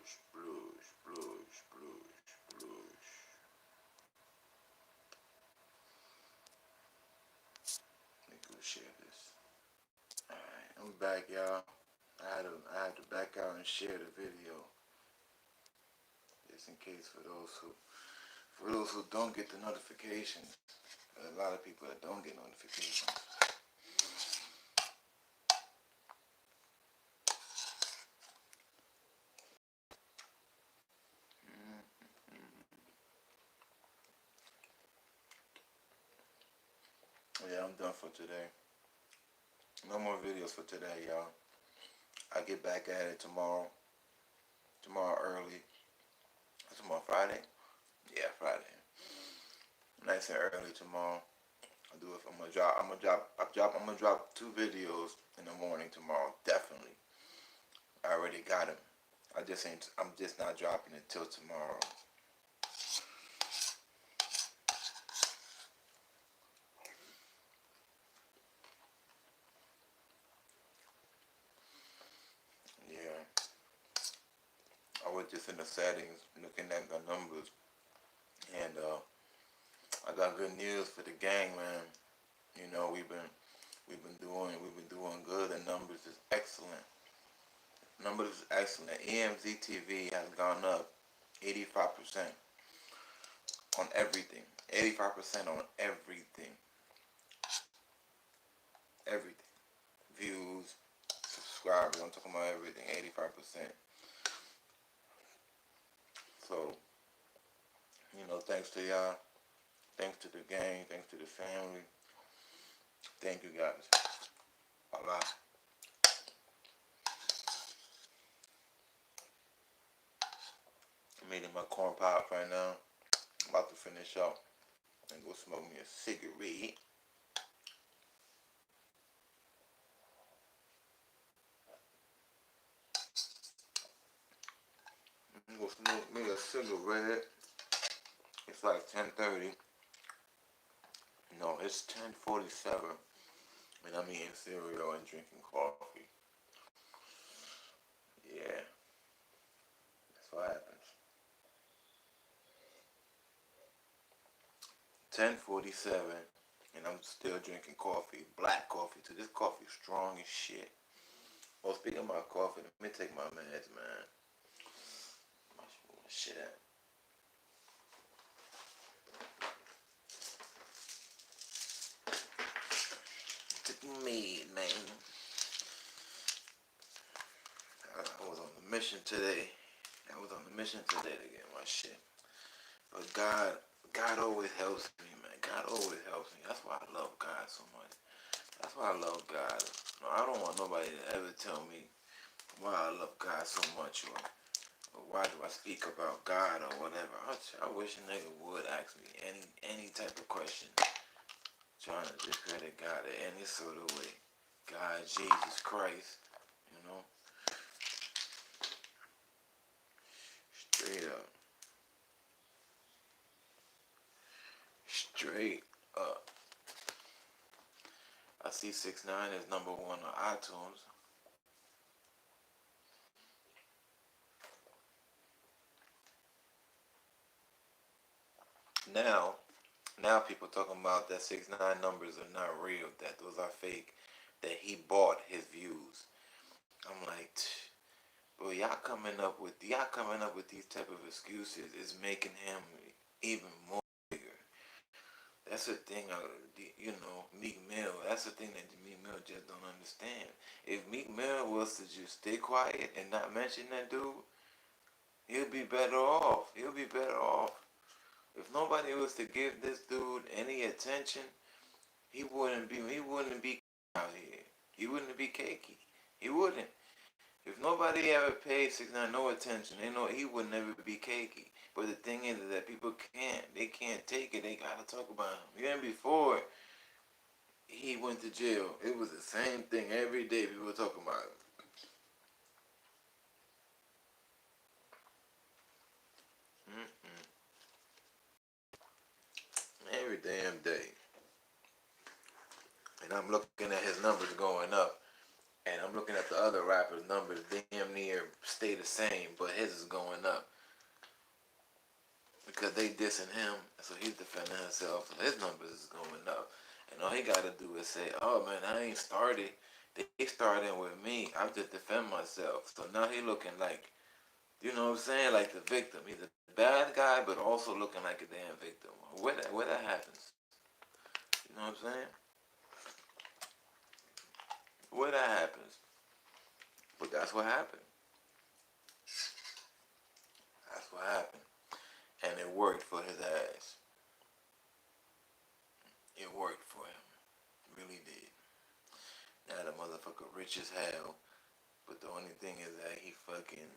Let me go share this. Alright, I'm back, y'all. I had to back out and share the video. Just in case for those who don't get the notifications. There's a lot of people that don't get notifications. Yeah, I'm done for today. No more videos for today, y'all. I get back at it tomorrow. Tomorrow early. Tomorrow Friday? Yeah, Friday. Nice and early tomorrow. I'll do it. I'm gonna drop 2 videos in the morning tomorrow. Definitely. I already got them. I'm just not dropping it till tomorrow. Yeah. I was just in the settings looking at the numbers, and I got good news for the gang, man. You know, we've been doing good. The numbers is excellent. Numbers is excellent. EmZ TV has gone up 85% on everything. 85% on everything. Everything. Views, subscribers. I'm talking about everything. 85%. So, you know, thanks to y'all. Thanks to the gang. Thanks to the family. Thank you guys. Bye-bye. I'm eating my corn pop right now. I'm about to finish up and go smoke me a cigarette. I'm gonna smoke me a cigarette. It's like 10:30. No, it's 10:47. And I'm eating cereal and drinking coffee. Yeah, that's what happens. 10:47, and I'm still drinking coffee. Black coffee too. This coffee is strong as shit. Oh, speaking about coffee, let me take my meds, man. Shit. Took me, man. I was on the mission today. To get my shit. But God always helps me, man. God always helps me. That's why I love God so much. That's why I love God. No, I don't want nobody to ever tell me why I love God so much, or why do I speak about God or whatever. I wish a nigga would ask me any type of question, trying to discredit God in any sort of way. God, Jesus Christ, you know. Straight up. Straight up. I see 6ix9ine is #1 on iTunes. Now people talking about that 6ix9ine numbers are not real, that those are fake, that he bought his views. I'm like, bro, y'all coming up with these type of excuses is making him even more bigger. That's the thing, Meek Mill. That's the thing that Meek Mill just don't understand. If Meek Mill was to just stay quiet and not mention that dude, he'll be better off. If nobody was to give this dude any attention, he wouldn't be out here. He wouldn't be cakey. He wouldn't. If nobody ever paid 6ix9ine no attention, they know he would never be cakey. But the thing is that people they can't take it. They gotta talk about him. Even before he went to jail, it was the same thing every day. People were talking about him. Every damn day. And I'm looking at his numbers going up, and I'm looking at the other rapper's numbers damn near stay the same, but his is going up because they dissing him, so he's defending himself, so his numbers is going up. And all he gotta do is say, "Oh man, I ain't started. They starting with me. I just defend myself." So now he looking like, you know what I'm saying, like the victim. He's a bad guy, but also looking like a damn victim. Where that happens? You know what I'm saying? Where that happens? But that's what happened. That's what happened. And it worked for his ass. It worked for him. It really did. Now the motherfucker rich as hell. But the only thing is that he fucking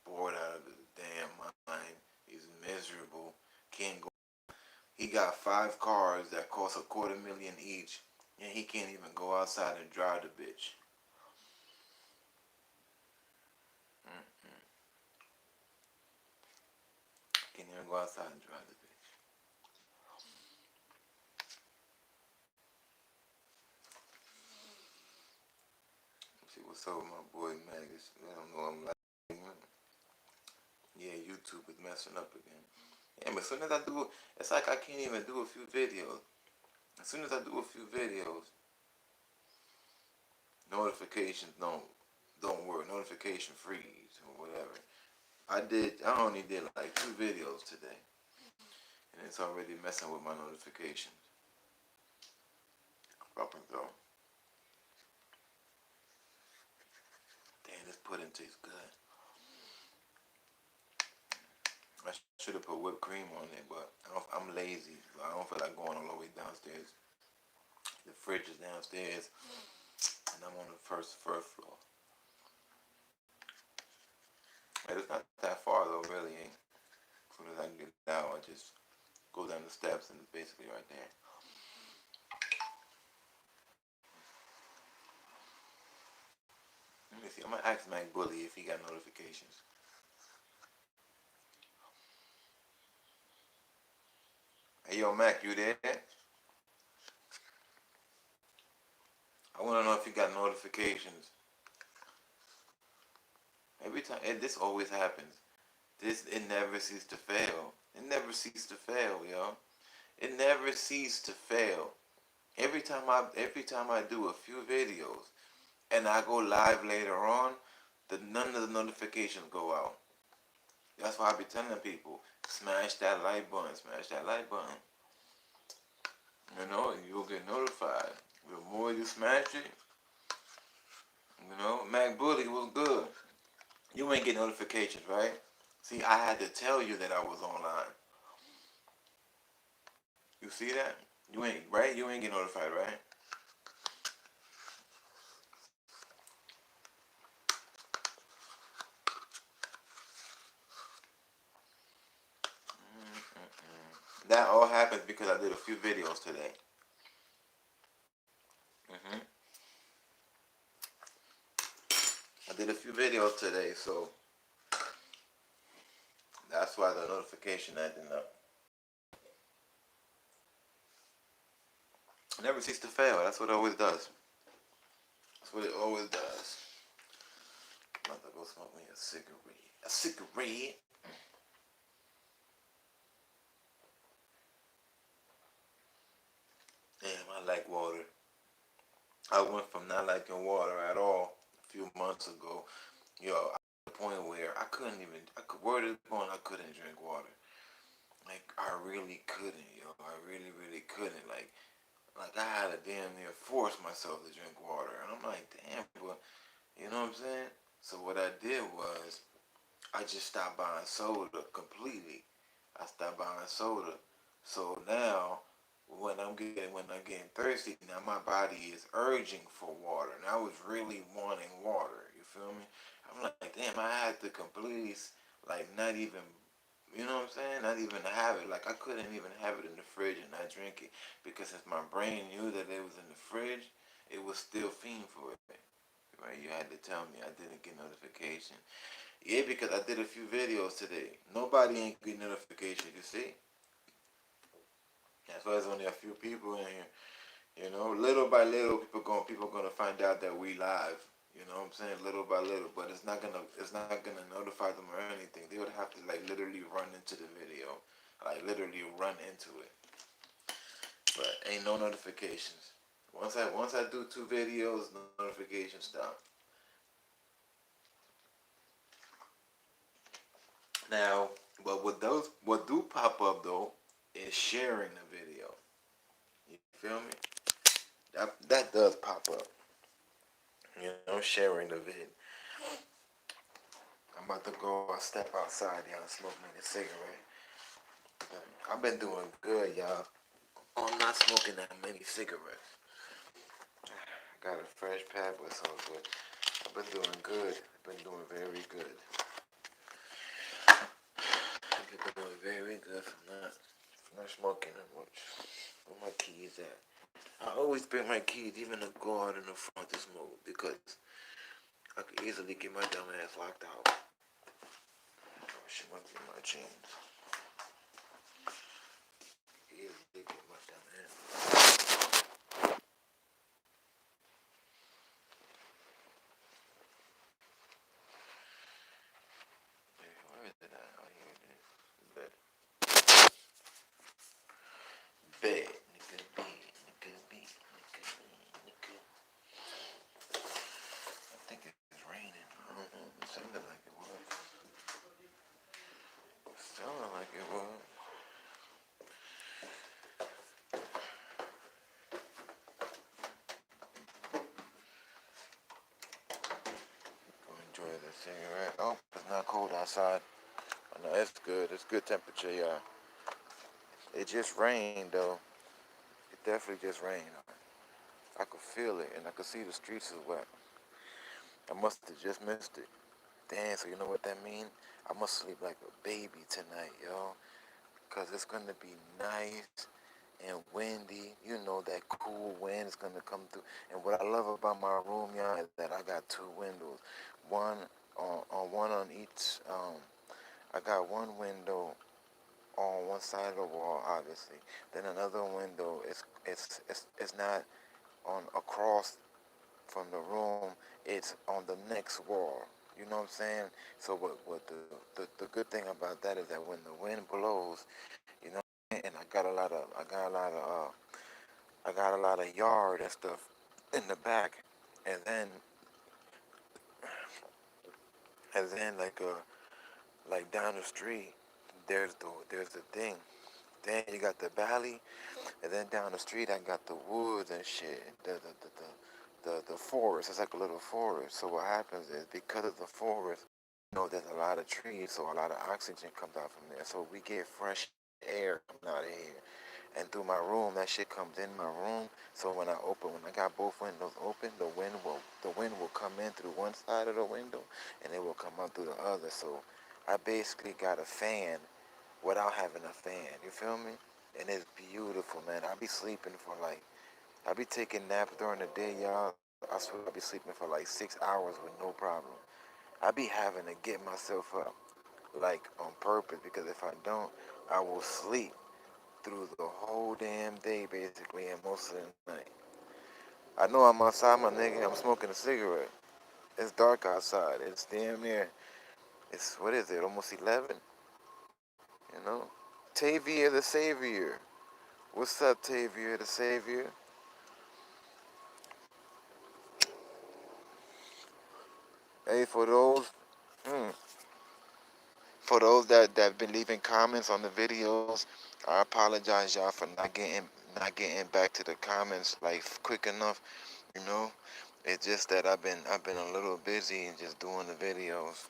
bored out of his damn mind. He's miserable. Can't go. He got 5 cars that cost $250,000 each. And he can't even go outside and drive the bitch. Mm-mm. Can't even go outside and drive the bitch. See what's up with my boy Magus. I don't know, I'm like, yeah, YouTube is messing up again. Yeah, but as soon as I do, it's like I can't even do a few videos. As soon as I do a few videos, notifications don't work. Notification freeze or whatever. I only did like 2 videos today, and it's already messing with my notifications. Up and go. Damn, this pudding tastes good. I should have put whipped cream on it, but I'm lazy. I don't feel like going all the way downstairs. The fridge is downstairs, and I'm on the first floor. And it's not that far though, really. Ain't. As soon as I get out, I just go down the steps, and it's basically right there. Let me see. I'm gonna ask Mac Bully if he got notifications. Hey, yo, Mac, you there? I want to know if you got notifications. Every time, this always happens. It never ceases to fail. It never ceases to fail, yo. It never ceases to fail. Every time I do a few videos and I go live later on, none of the notifications go out. That's why I be telling people, smash that like button, smash that like button. You know, you'll get notified. The more you smash it, Mac Bully was good. You ain't get notifications, right? See, I had to tell you that I was online. You see that? You ain't, right? You ain't get notified, right? That all happens because I did a few videos today. hmm I did a few videos today, so that's why the notification acting up. It never ceases to fail. That's what it always does. That's what it always does. I'm about to go smoke me a cigarette. A cigarette? Damn, I like water. I went from not liking water at all a few months ago. Yo, I the point where I couldn't even, word is born, I couldn't drink water. Like, I really couldn't, yo. I really, really couldn't. Like I had to damn near force myself to drink water. And I'm like, damn, but, you know what I'm saying? So what I did was, I just stopped buying soda completely. I stopped buying soda. So now, when I'm getting thirsty, now my body is urging for water. And I was really wanting water. You feel me? I'm like, damn, I had to completely, like, not even, you know what I'm saying? Not even have it. Like, I couldn't even have it in the fridge and not drink it. Because if my brain knew that it was in the fridge, it was still fiend for it. Right? You had to tell me. I didn't get notification. Yeah, because I did a few videos today. Nobody ain't get notification, you see? That's why there's only a few people in here. Little by little, people gonna find out that we live. You know what I'm saying? Little by little, but it's not gonna notify them or anything. They would have to like literally run into the video, like literally run into it. But ain't no notifications. Once I do 2 videos, notifications stop. Now, but what do pop up though is sharing the video. You feel me? That does pop up. You know, sharing the vid. I'm about to go step outside, y'all, smoke me a cigarette. I've been doing good, y'all. I'm not smoking that many cigarettes. I got a fresh pack with some, but I've been doing good. I've been doing very good. I've been doing very good from not smoking that much. Where my keys at? I always bring my keys even to go out in the front to smoke because I could easily get my dumb ass locked out. Oh, she must be my jeans. Easily get my dumb ass. Hey, where is it at? Oh, here it is. Bet. Bet. Nigga B. Nigga B. Nigga B. Nigga. I think it's raining. I don't know. It sounded like it was. It sounded like it was. Go enjoy the cigarette. Oh, it's not cold outside. Oh, no, it's good. It's good temperature, y'all. It just rained, though. It definitely just rained. I could feel it, and I could see the streets is wet. I must have just missed it. Damn, so you know what that means? I must sleep like a baby tonight, yo. Because it's going to be nice and windy. You know that cool wind is going to come through. And what I love about my room, y'all, is that I got 2 windows. One one on each. I got one window on one side of the wall, obviously. Then another window it's not on across from the room. It's on the next wall. You know what I'm saying? So what the good thing about that is that when the wind blows, you know, and I got a lot of yard and stuff in the back, and then like down the street, there's the thing. Then you got the valley, and then down the street I got the woods and shit. The forest. It's like a little forest. So what happens is because of the forest, you know, there's a lot of trees, so a lot of oxygen comes out from there. So we get fresh air coming out of here. And through my room, that shit comes in my room. So when I got both windows open, the wind will come in through one side of the window, and it will come out through the other. So I basically got a fan without having a fan. You feel me? And it's beautiful, man. I be taking naps during the day, y'all. I swear I be sleeping for like 6 hours with no problem. I be having to get myself up, like on purpose, because if I don't, I will sleep through the whole damn day, basically, and most of the night. I know I'm outside, my nigga. I'm smoking a cigarette. It's dark outside. It's damn near. It's what is it? Almost 11. You know. Tavia the Savior. What's up, Tavia the Savior? Hey, mm, for those that been leaving comments on the videos, I apologize, y'all, for not getting back to the comments like quick enough. You know, it's just that I've been a little busy and just doing the videos.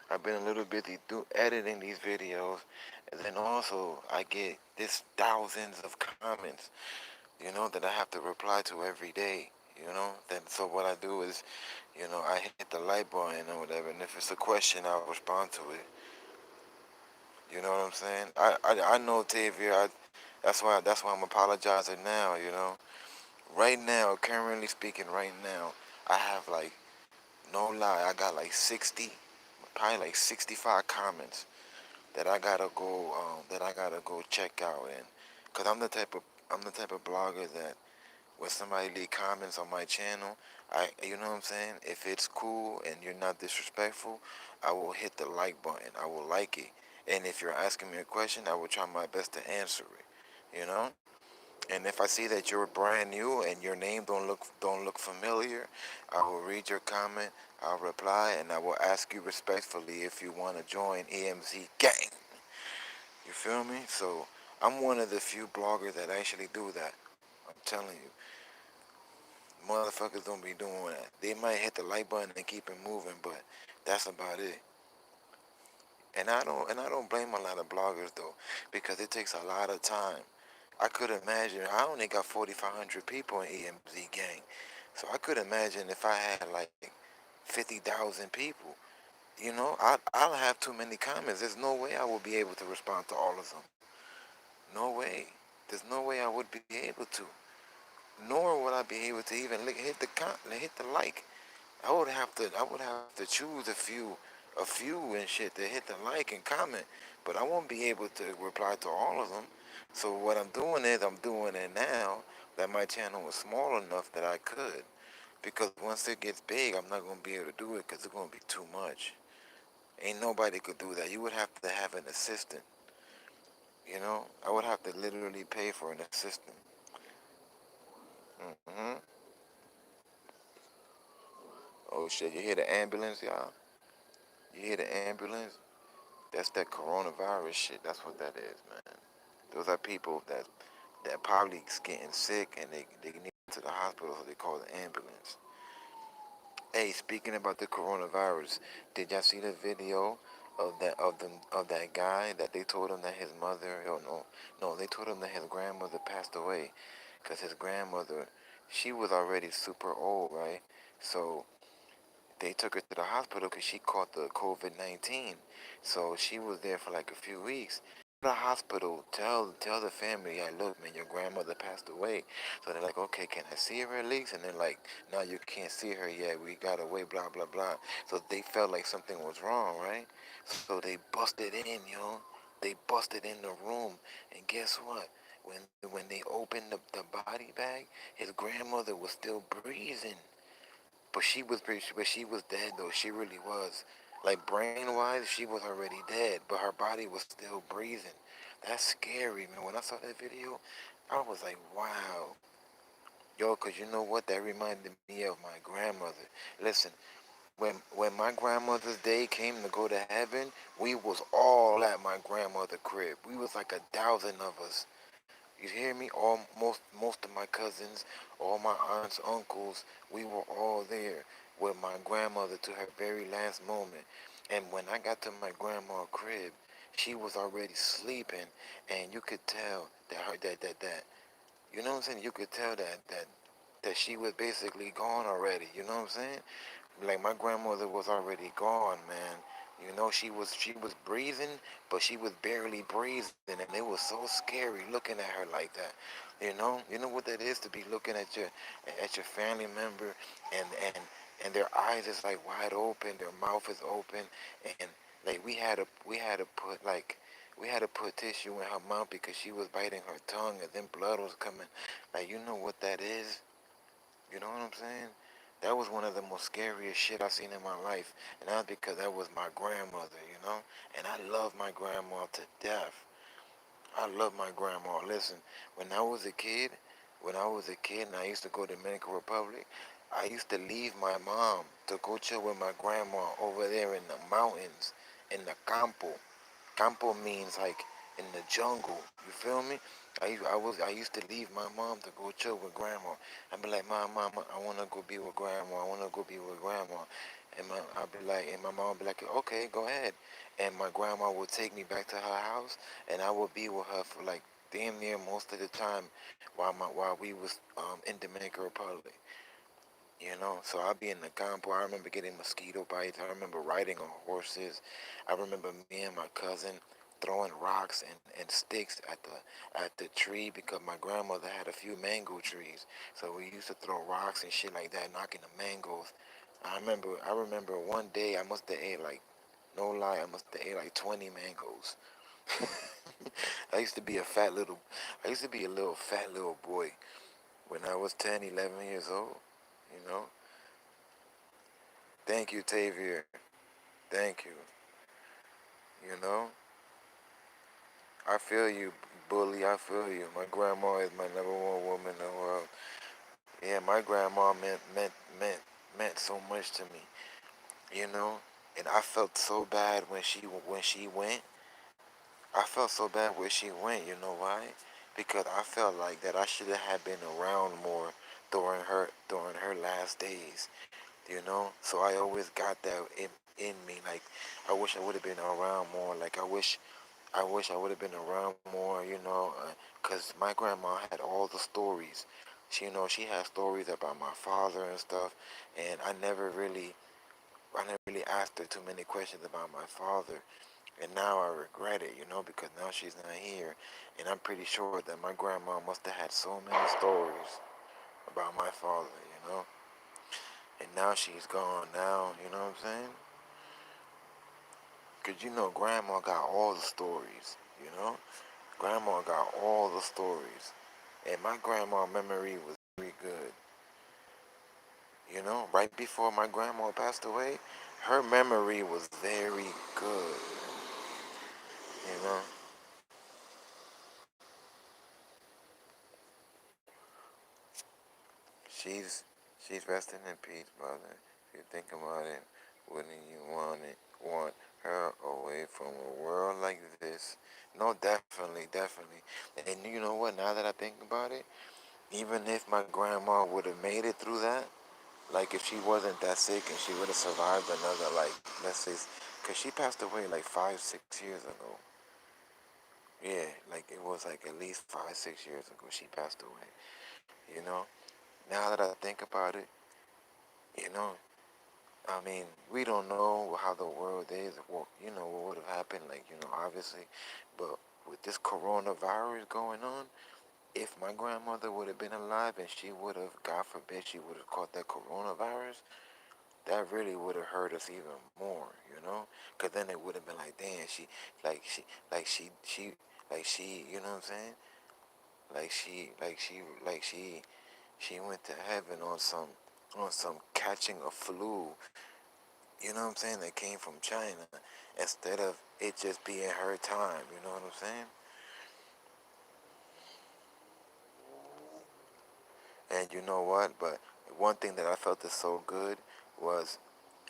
I've been a little busy editing these videos, and then also I get this thousands of comments, you know, that I have to reply to every day. You know, then so what I do is, you know, I hit the like button or whatever, and if it's a question, I'll respond to it. You know what I'm saying? I know Tavia. That's why I'm apologizing now. You know, right now, currently speaking, right now, I have like no lie, I got like 60, probably like 65 comments that I gotta go check out, and cause I'm the type of blogger that when somebody leave comments on my channel, you know what I'm saying? If it's cool and you're not disrespectful, I will hit the like button. I will like it. And if you're asking me a question, I will try my best to answer it. You know? And if I see that you're brand new and your name don't look familiar, I will read your comment, I'll reply, and I will ask you respectfully if you want to join EmZ gang. You feel me? So I'm one of the few bloggers that actually do that. I'm telling you, motherfuckers don't be doing that. They might hit the like button and keep it moving, but that's about it. And I don't blame a lot of bloggers though, because it takes a lot of time. I could imagine. I only got 4,500 people in EmZ gang, so I could imagine if I had like 50,000 people. You know, I'll have too many comments. There's no way I will be able to respond to all of them. No way. There's no way I would be able to. Nor would I be able to even hit the like. I would have to choose a few and shit to hit the like and comment, but I won't be able to reply to all of them. So what I'm doing is I'm doing it now that my channel was small enough that I could, because once it gets big, I'm not gonna be able to do it because it's gonna be too much. Ain't nobody could do that. You would have to have an assistant. You know, I would have to literally pay for an assistant. Hmm. Oh shit! You hear the ambulance, y'all? You hear the ambulance? That's that coronavirus shit. That's what that is, man. Those are people that probably getting sick and they need to the hospital, so they call the ambulance. Hey, speaking about the coronavirus, did y'all see the video of that guy that they told him that his mother? Oh no, they told him that his grandmother passed away, cause his grandmother, she was already super old, right? So they took her to the hospital because she caught the COVID-19. So she was there for like a few weeks. The hospital, tell the family, yeah, look, man, your grandmother passed away. So they're like, okay, can I see her at least? And they're like, no, you can't see her yet. We gotta wait, blah blah blah. So they felt like something was wrong, right? So they busted in, yo. They busted in the room, and guess what? When they opened the body bag, his grandmother was still breathing. But she was dead though. She really was. Like brain wise, she was already dead, but her body was still breathing. That's scary, man. When I saw that video, I was like, wow, yo, cause you know what? That reminded me of my grandmother. Listen, when my grandmother's day came to go to heaven, we was all at my grandmother's crib. We was like 1,000 of us. You hear me? Most of my cousins, all my aunts, uncles, we were all there with my grandmother to her very last moment. And when I got to my grandma's crib, she was already sleeping, and you could tell that her that you know what I'm saying? You could tell that she was basically gone already. You know what I'm saying? Like my grandmother was already gone, man. You know, she was breathing, but she was barely breathing, and it was so scary looking at her like that. You know what that is, to be looking at your family member, and and and their eyes is like wide open, their mouth is open, and like we had to put tissue in her mouth because she was biting her tongue, and then blood was coming. Like, you know what that is? You know what I'm saying? That was one of the most scariest shit I've seen in my life. And that's because that was my grandmother, you know? And I love my grandma to death. I love my grandma. Listen, when I was a kid, and I used to go to Dominican Republic, I used to leave my mom to go chill with my grandma over there in the mountains, in the campo. Campo means like in the jungle. You feel me? I used to leave my mom to go chill with grandma. I'd be like, mom, I wanna go be with grandma. I wanna go be with grandma. And my mom would be like, okay, go ahead. And my grandma would take me back to her house, and I would be with her for like damn near most of the time while we was in Dominican Republic. You know, so I'll be in the campo. I remember getting mosquito bites. I remember riding on horses. I remember me and my cousin throwing rocks and sticks at the tree because my grandmother had a few mango trees. So we used to throw rocks and shit like that, knocking the mangoes. I remember one day I must have ate like, no lie, I must have ate like 20 mangoes. I used to be a little fat little boy when I was 10, 11 years old. You know, thank you, Tavier. Thank you. You know, I feel you, bully. I feel you. My grandma is my number one woman in the world. Yeah, my grandma meant so much to me. You know, and I felt so bad when she went. I felt so bad when she went. You know why? Because I felt like that I should have been around more during her last days. You know, so I always got that in me. Like, I wish I would have been around more. Like, I wish I would have been around more. Cause my grandma had all the stories. She had stories about my father and stuff, and I never really asked her too many questions about my father. And now I regret it, because now she's not here. And I'm pretty sure that my grandma must have had so many stories about my father, you know. And now she's gone now, you know what I'm saying? Because, grandma got all the stories, you know. Grandma got all the stories. And my grandma memory was very good. Right before my grandma passed away, her memory was very good, you know. She's she's resting in peace, brother. If you think about it, wouldn't you want her away from a world like this? No, definitely, definitely. And you know what? Now that I think about it, even if my grandma would have made it through that, like if she wasn't that sick and she would have survived another, like, let's say, because she passed away like 5, 6 years ago. Yeah, like it was like at least 5, 6 years ago she passed away. You know. Now that I think about it, you know, I mean, we don't know how the world is, what would have happened, like, obviously. But with this coronavirus going on, if my grandmother would have been alive and she would have, God forbid, she would have caught that coronavirus, that really would have hurt us even more, you know? Because then it would have been like, damn, like, she, like, she, you know what I'm saying? She went to heaven on some catching a flu, you know what I'm saying, that came from China, instead of it just being her time, you know what I'm saying? And you know what? But one thing that I felt is so good was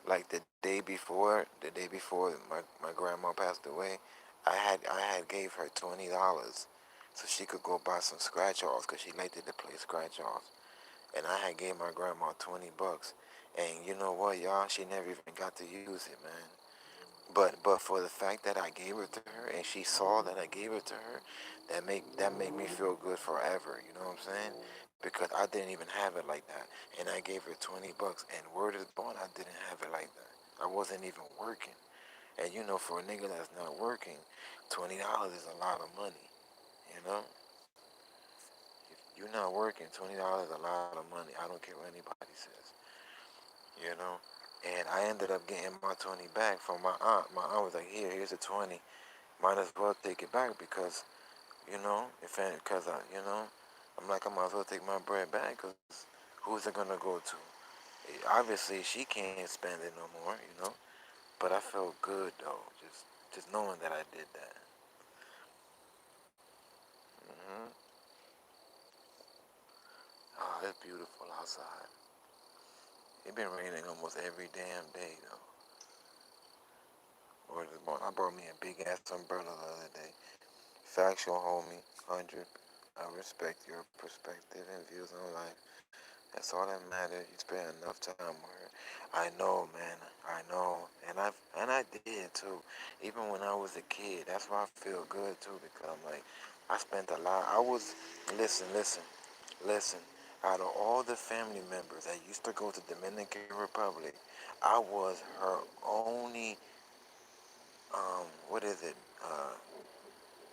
like the day before my grandma passed away, I had gave her $20 so she could go buy some scratch offs because she liked to play scratch offs. And I had gave my grandma $20. And you know what, y'all? She never even got to use it, man. But for the fact that I gave it to her and she saw that I gave it to her, that made me feel good forever. You know what I'm saying? Because I didn't even have it like that, and I gave her $20. And word is born, I didn't have it like that. I wasn't even working, and for a nigga that's not working, $20 is a lot of money. You know, if you're not working, $20 is a lot of money. I don't care what anybody says. You know. And I ended up getting my 20 back from my aunt. My aunt was like, here's a 20. Might as well take it back because, because I'm like, I might as well take my bread back because who's it going to go to? Obviously, she can't spend it no more, But I felt good, though, just knowing that I did that. hmm Oh, it's beautiful outside. It's been raining almost every damn day, though. Or this morning, I brought me a big ass umbrella the other day. Factual, homie. 100. I respect your perspective and views on life. That's all that matters. You spend enough time with her. I know, man. I know, and I did too. Even when I was a kid, that's why I feel good too because I'm like, I spent a lot. Listen. Out of all the family members that used to go to Dominican Republic, I was her only, what is it?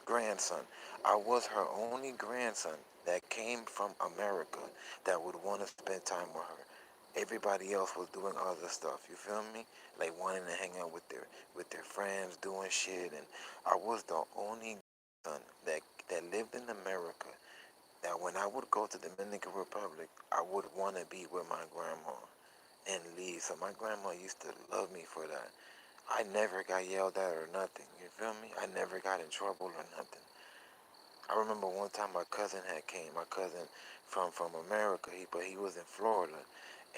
Grandson. I was her only grandson that came from America that would want to spend time with her. Everybody else was doing other stuff. You feel me? Like wanting to hang out with their friends, doing shit, and I was the only son that lived in America Now, when I would go to the Dominican Republic, I would want to be with my grandma and leave. So my grandma used to love me for that. I never got yelled at or nothing. You feel me? I never got in trouble or nothing. I remember one time my cousin had came. My cousin from America, but he was in Florida,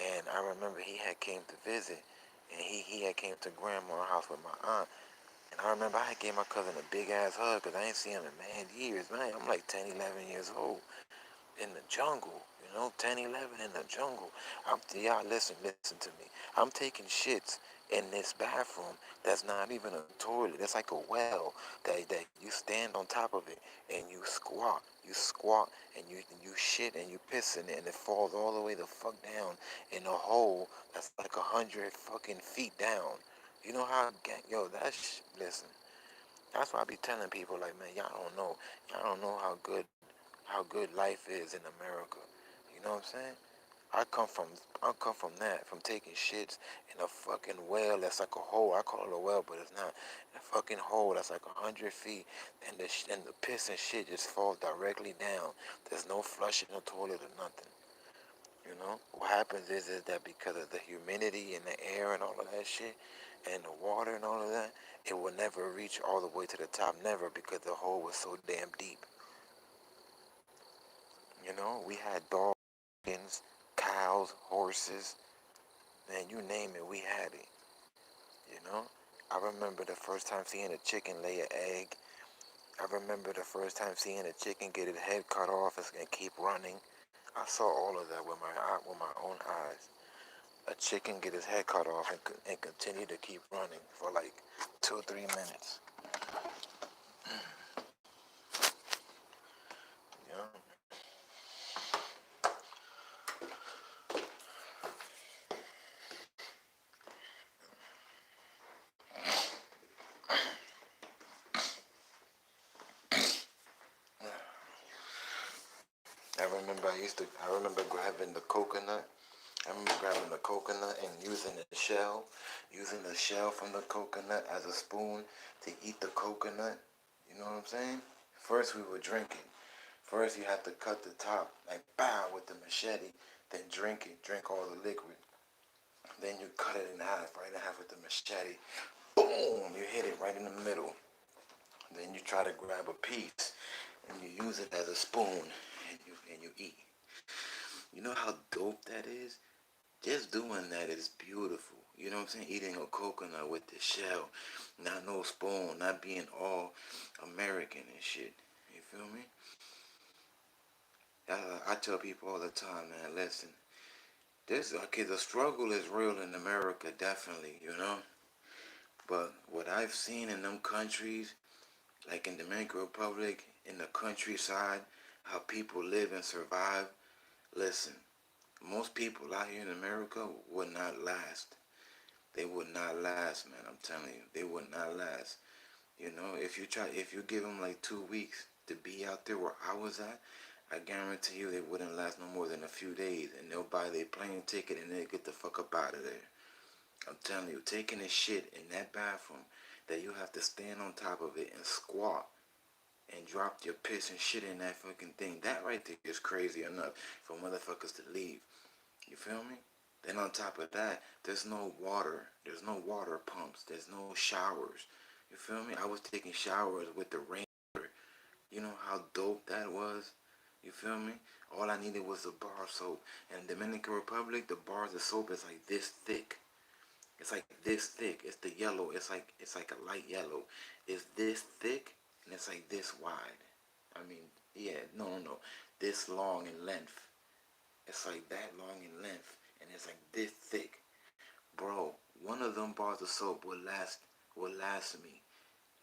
and I remember he had came to visit, and he had came to grandma's house with my aunt. And I remember I gave my cousin a big ass hug because I ain't seen him in mad years, man. I'm like 10, 11 years old in the jungle, 10, 11 in the jungle. Y'all listen to me. I'm taking shits in this bathroom that's not even a toilet. It's like a well that you stand on top of it and you squat. You squat and you shit and you piss in it and it falls all the way the fuck down in a hole that's like 100 fucking feet down. You know how, yo, listen. That's why I be telling people like, man, y'all don't know how good life is in America. You know what I'm saying? I come from that, from taking shits in a fucking well that's like a hole. I call it a well, but it's not. A fucking hole that's like 100 feet, and the piss and shit just falls directly down. There's no flushing the toilet or nothing. What happens is that because of the humidity and the air and all of that shit, and the water and all of that, it will never reach all the way to the top, never, because the hole was so damn deep. We had dogs, cows, horses, man, you name it, we had it. You know, I remember the first time seeing a chicken lay an egg. I remember the first time seeing a chicken get its head cut off and keep running. I saw all of that with my own eyes. A chicken get his head cut off and continue to keep running for like 2 or 3 minutes. Yeah. I remember grabbing the coconut. I remember grabbing the coconut and using the shell from the coconut as a spoon to eat the coconut. You know what I'm saying? First we were drinking. First you have to cut the top, like bow with the machete, then drink all the liquid. Then you cut it in half, right in half with the machete. Boom! You hit it right in the middle. Then you try to grab a piece and you use it as a spoon and you eat. You know how dope that is? Just doing that is beautiful. You know what I'm saying? Eating a coconut with the shell, not no spoon, not being all American and shit. You feel me? I tell people all the time, man, listen, the struggle is real in America, definitely. But what I've seen in them countries, like in Dominican Republic, in the countryside, how people live and survive, listen, most people out here in America would not last. They would not last, man. I'm telling you, they would not last. If you give them like 2 weeks to be out there where I was at, I guarantee you they wouldn't last no more than a few days, and they'll buy their plane ticket and they'll get the fuck up out of there. I'm telling you, taking a shit in that bathroom that you have to stand on top of it and squat and drop your piss and shit in that fucking thing. That right there is crazy enough for motherfuckers to leave. You feel me? Then on top of that, there's no water. There's no water pumps. There's no showers. You feel me? I was taking showers with the rain. You know how dope that was? You feel me? All I needed was a bar of soap. And in Dominican Republic, the bars of soap is like this thick. It's like this thick. It's the yellow. It's like a light yellow. It's this thick and it's like this wide. I mean, yeah, no. This long in length. It's like that long in length and it's like this thick. Bro, one of them bars of soap will last me.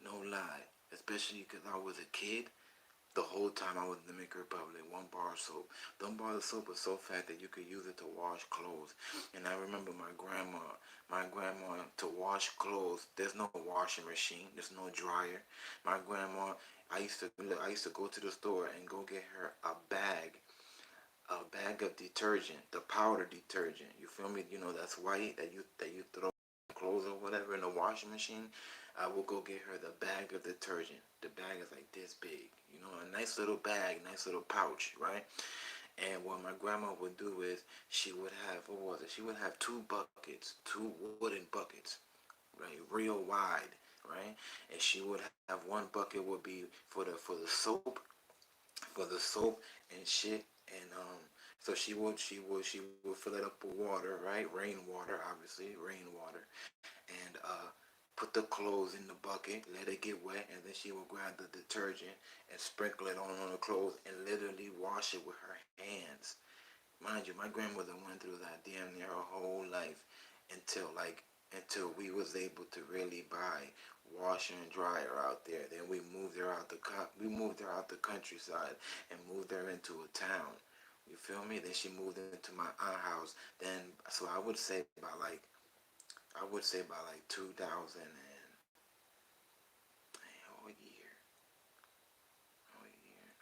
No lie. Especially because I was a kid. The whole time I was in the Dominican Republic, one bar of soap. Them bars of soap was so fat that you could use it to wash clothes. And I remember my grandma to wash clothes. There's no washing machine. There's no dryer. My grandma, I used to go to the store and go get her a bag of detergent, the powder detergent. You feel me? That's white that you throw clothes or whatever in the washing machine. I will go get her the bag of detergent. The bag is like this big. a nice little bag, nice little pouch, right? And what my grandma would do is she would have, what was it? She would have two buckets, two wooden buckets, right, real wide, right? And she would have one bucket would be for the soap and shit, and so she would fill it up with water, right? Rainwater, obviously, rainwater, and put the clothes in the bucket, let it get wet, and then she would grab the detergent and sprinkle it on the clothes and literally wash it with her hands. Mind you, my grandmother went through that damn near her whole life until we was able to really buy washer and dryer out there. Then we moved her out the countryside and moved her into a town. You feel me? Then she moved into my aunt house. Then so I would say by like 2000 and man,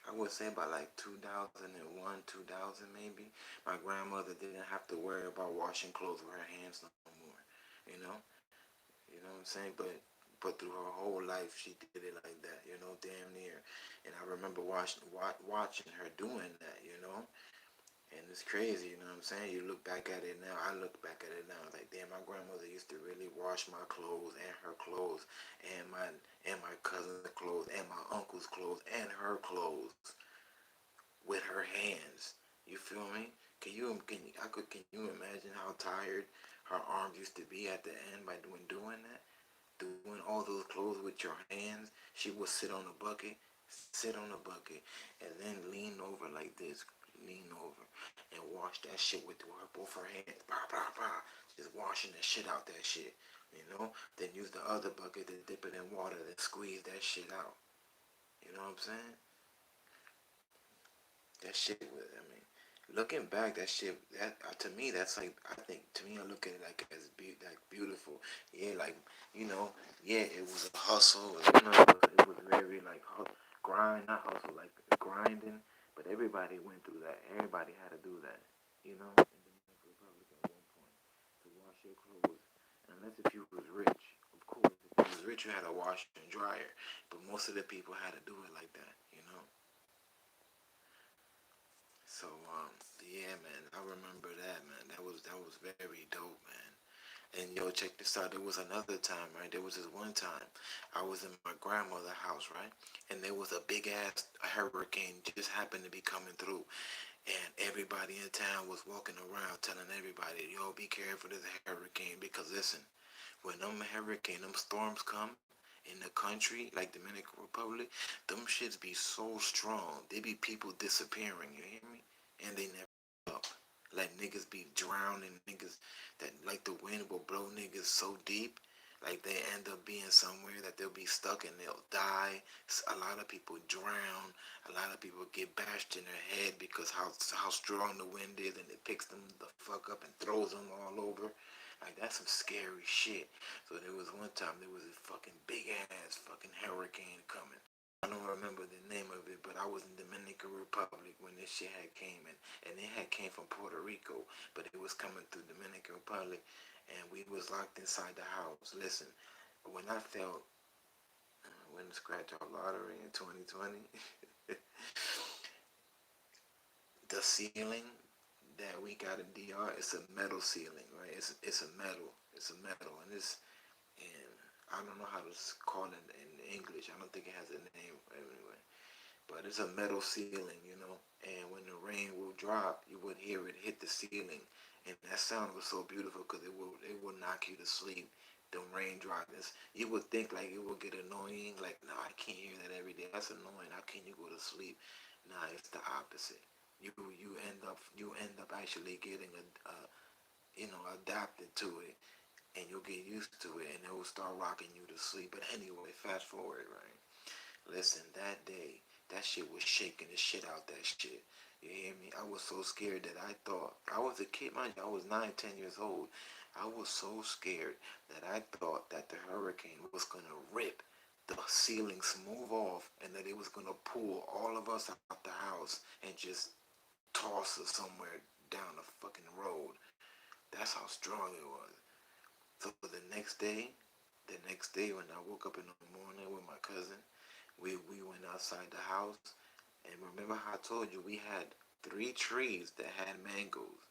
I would say by like 2001, 2000 maybe. My grandmother didn't have to worry about washing clothes with her hands no more. You know, you know what I'm saying? But through her whole life, she did it like that. Damn near. And I remember watching her doing that. And it's crazy, you know what I'm saying? You look back at it now. I look back at it now, like damn, my grandmother used to really wash my clothes and her clothes and my cousin's clothes and my uncle's clothes and her clothes with her hands. You feel me? Can you imagine how tired her arms used to be at the end by doing that? Doing all those clothes with your hands. She would sit on the bucket, and then lean over like this, lean over, and wash that shit with both her hands, bah, bah, bah, just washing the shit out that shit, Then use the other bucket to dip it in water, then squeeze that shit out. You know what I'm saying? That shit was, I mean, looking back, that shit, to me, that's like, I think, to me, I look at it like as like beautiful. Yeah, like, yeah, it was a hustle, it was very like not hustle, like grinding, but everybody went through that. Everybody had to do that, in the Dominican Republic at one point, to wash your clothes. Unless if you was rich, of course, if you was rich, you had a washer and dryer, but most of the people had to do it like that. So yeah, man, I remember that, man. That was very dope, man. And yo, check this out. There was another time, right? There was this one time I was in my grandmother's house, right? And there was a big ass hurricane just happened to be coming through, and everybody in town was walking around telling everybody, yo, be careful of the hurricane because listen, when them storms come in the country like Dominican Republic, them shits be so strong. They be people disappearing. You hear me? And they never up. Like niggas be drowning, niggas that like the wind will blow niggas so deep, like they end up being somewhere that they'll be stuck and they'll die. A lot of people drown. A lot of people get bashed in their head because how strong the wind is, and it picks them the fuck up and throws them all over. Like that's some scary shit. So there was one time there was a fucking big ass fucking hurricane coming. I don't remember the name of it, but I was in Dominican Republic when this shit had came in, and it had came from Puerto Rico, but it was coming through Dominican Republic, and we was locked inside the house. Listen, when I felt when the scratch off lottery in 2020, the ceiling that we got in DR, it's a metal ceiling, right? It's a metal, and and I don't know how to call it in English. I don't think it has a name anyway. But it's a metal ceiling, and when the rain will drop, you would hear it hit the ceiling, and that sound was so beautiful because it will knock you to sleep. The raindrops, you would think like it would get annoying, like no, I can't hear that every day. That's annoying. How can you go to sleep? Nah, it's the opposite. You end up actually getting adapted to it, and you'll get used to it, and it will start rocking you to sleep. But anyway, fast forward, right? Listen, that day, that shit was shaking the shit out that shit. You hear me? I was so scared that I thought, I was a kid, mind you, I was 9, 10 years old. I was so scared that I thought that the hurricane was gonna rip the ceiling smooth off, and that it was gonna pull all of us out the house and just toss us somewhere down the fucking road. That's how strong it was. So the next day when I woke up in the morning with my cousin, We went outside the house, and remember how I told you we had 3 trees that had mangoes,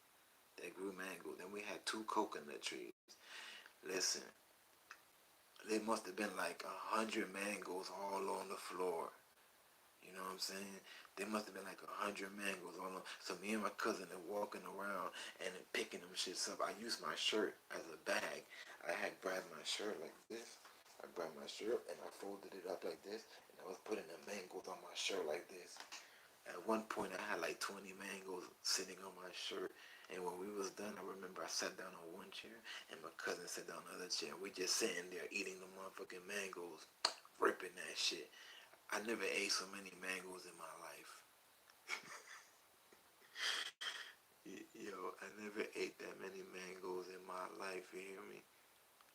that grew mangoes. Then we had 2 coconut trees. Listen, there must have been like 100 mangoes all on the floor. You know what I'm saying? There must have been like 100 mangoes on them. So me and my cousin are walking around and picking them shits up. I used my shirt as a bag. I had grabbed my shirt like this. I grabbed my shirt and I folded it up like this, and I was putting the mangoes on my shirt like this. At one point, I had like 20 mangoes sitting on my shirt. And when we was done, I remember I sat down on one chair, and my cousin sat down on the other chair. We just sitting there eating the motherfucking mangoes, ripping that shit. I never ate so many mangoes in my life. Yo, I never ate that many mangoes in my life, you hear me?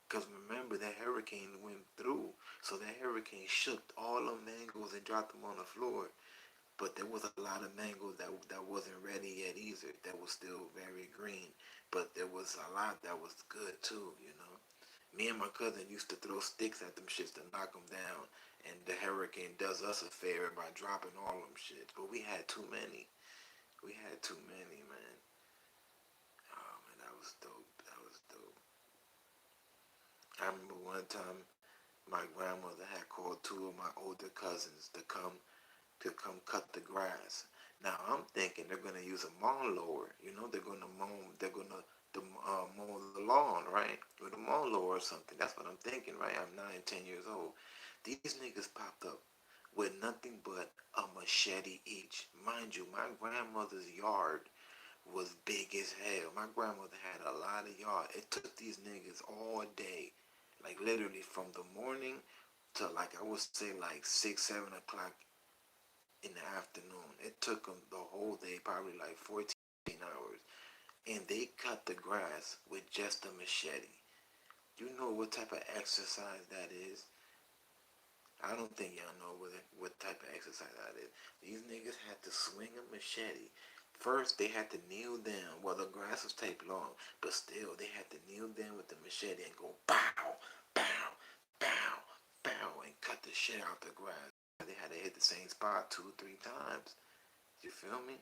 Because remember, that hurricane went through. So that hurricane shook all the mangoes and dropped them on the floor. But there was a lot of mangoes that wasn't ready yet either. That was still very green. But there was a lot that was good too, you know. Me and my cousin used to throw sticks at them shits to knock them down. And the hurricane does us a favor by dropping all them shits. But we had too many. We had too many, man. Oh man, that was dope. That was dope. I remember one time my grandmother had called 2 of my older cousins to come cut the grass. Now I'm thinking they're gonna use a lawn mower. You know, they're gonna mow the lawn, right? With a lawn mower or something. That's what I'm thinking, right? I'm 9, 10 years old. These niggas popped up with nothing but a machete each. Mind you, my grandmother's yard was big as hell. My grandmother had a lot of yard. It took these niggas all day, like literally from the morning to like I would say like 6, 7 o'clock in the afternoon. It took them the whole day, probably like 14 hours. And they cut the grass with just a machete. You know what type of exercise that is? I don't think y'all know what type of exercise that is. These niggas had to swing a machete. First, they had to kneel down. Well, the grass was taped long, but still, they had to kneel down with the machete and go pow, pow, pow, pow, and cut the shit out the grass. They had to hit the same spot 2, 3 times. You feel me?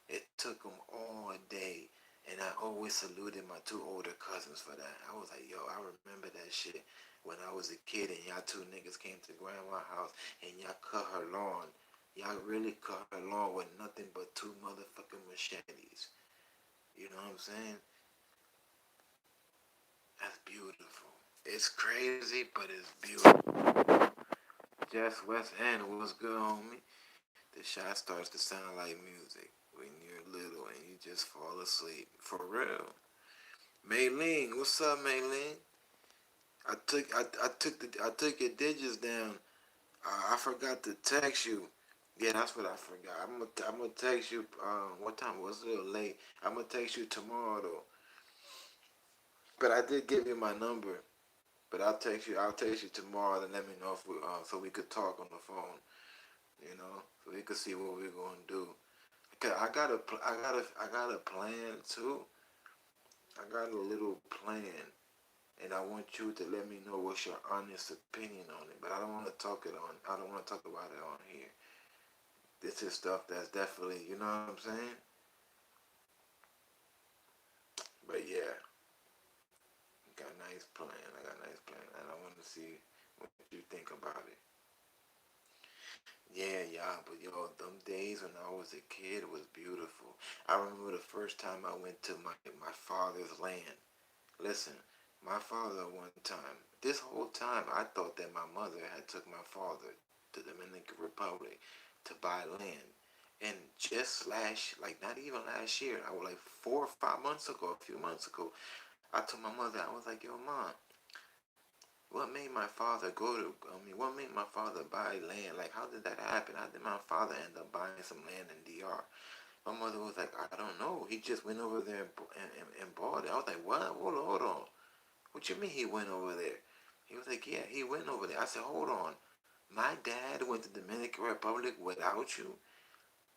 It took them all day. And I always saluted my 2 older cousins for that. I was like, yo, I remember that shit when I was a kid and y'all 2 niggas came to grandma's house and y'all cut her lawn. Y'all really cut her lawn with nothing but 2 motherfucking machetes. You know what I'm saying? That's beautiful. It's crazy, but it's beautiful. Just West End, what's good, homie? The shot starts to sound like music when you're little and you just fall asleep. For real. Maylene, what's up, Maylene? I took your digits down. I forgot to text you. Yeah, that's what I forgot. I'm gonna text you. What time was it? A little late. I'm gonna text you tomorrow though. But I did give you my number. But I'll text you tomorrow and let me know if so we could talk on the phone. You know, so we could see what we're gonna do. Cause I got a plan too. I got a little plan, and I want you to let me know what's your honest opinion on it. But I don't want to talk it on. I don't want to talk about it on here. This is stuff that's definitely, you know what I'm saying. But yeah, I got a nice plan. I got a nice plan, and I want to see what you think about it. Yeah, yeah, but yo, them days when I was a kid was beautiful. I remember the first time I went to my father's land. Listen, my father one time, this whole time I thought that my mother had took my father to Dominican Republic to buy land. And just like not even last year, I was like 4 or 5 months ago, a few months ago, I told my mother, I was like, yo, mom, what made my father what made my father buy land? Like, how did that happen? How did my father end up buying some land in DR? My mother was like, I don't know. He just went over there and bought it. I was like, what? Hold on. What you mean he went over there? He was like, yeah, he went over there. I said, hold on. My dad went to Dominican Republic without you?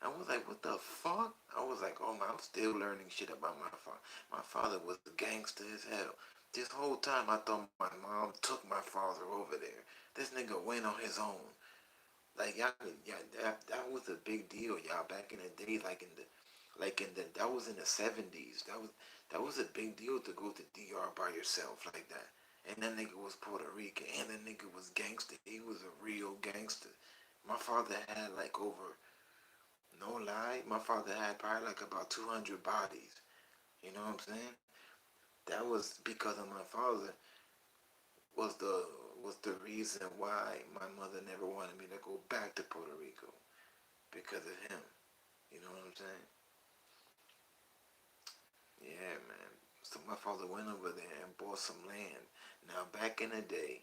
I was like, what the fuck? I was like, oh man, I'm still learning shit about my father. My father was a gangster as hell. This whole time I thought my mom took my father over there. This nigga went on his own. Like y'all, yeah, that was a big deal, y'all. Back in the day, that was in the '70s. That was a big deal to go to DR by yourself like that. And that nigga was Puerto Rican, and that nigga was gangster. He was a real gangster. My father had like over, no lie, my father had probably like about 200 bodies. You know what I'm saying? That was because of my father was the was the reason why my mother never wanted me to go back to Puerto Rico because of him. You know what I'm saying? Yeah, man. So my father went over there and bought some land. Now back in the day,